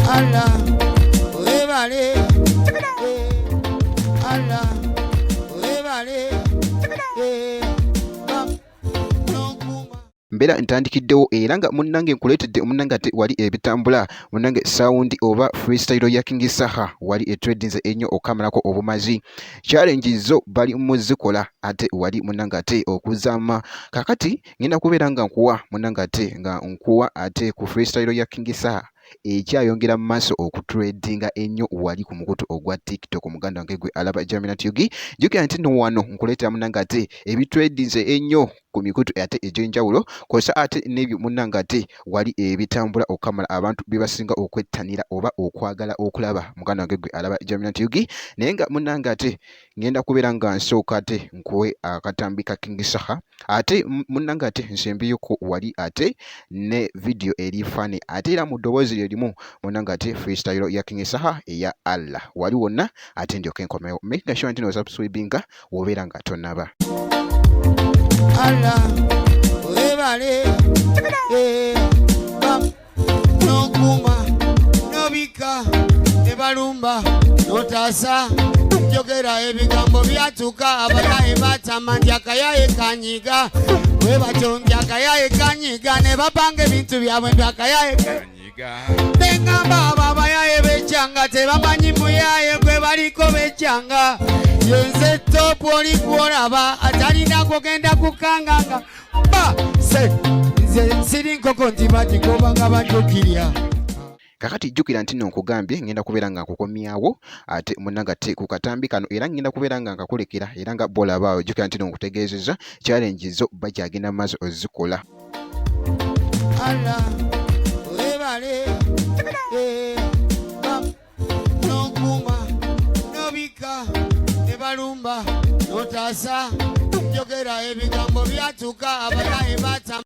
Allah, webale, Allah, webale, Mbera ntandikiddewo era nga munnange nkuleetedde omunnange ate wali ebitambula munnange sound oba freestyle ya King Saha wali etradinze ennyo okamalako obumazi challenge zo bali muzikola ate wali munnange ate okuzama kakati ngenda kubeera nga nkuwa munnange ate nga nkuwa ate ku freestyle ya King Saha ekyayongera mu maaso okutredinga ennyo wali ku mukutu ogwa TikTok muganda wange gwe alaba Jamina Tyugi jjukira nti no wano nkuleetera munnange ate ebitredinze ennyo ku mikutu ate egy'enjawulo kosa ate n'ebyo munnange ate wali ebitambula okamala abantu bebasinga okwettanira oba okwagala okulaba muganda wange gwe alaba Jamina Tyugi naye nga munnange ate ngenda kubeera nga nsooka ate nkuwe akatambi ka King Saha ate munnange ate nsembeyoko wali ate ne video eri fani ate era mu ddoboozi lyerimu munnange ate freestyle ya King Saha eya Allah wali wonna ate ndyoke nkomewo make sure nti nosubscribinga wobeera nga tonnaba Allah, webale, nokuma, nobika, nebalumba, notasa, njogera ebigambo byatuka abayaye batama nti akayaye kanyiga webatyo nti akayaye kanyiga ne bapanga ebintu byabwe nti akayaye kanyiga bengamba abo abayaye bekyanga tebamanyi muyaye gwe baliko bekyanga yenze topu oli kuolaba atalina kugenda kukanganga ba se nze nsiri nkoko nti bagigobanga bajukirya kakati jjukira nti nkugambye ngenda kubeera nga nkukomyawo ate munnange ate ku katambi kano era ngenda kubeera nga nkakulekera era nga bolabaawo jjukira nti nkutegeezezza challenge zo bakyagenda maaso ozikola Allah webale nokuma nobika nebalumba notasa njogera ebigambo byatuka abayaye batama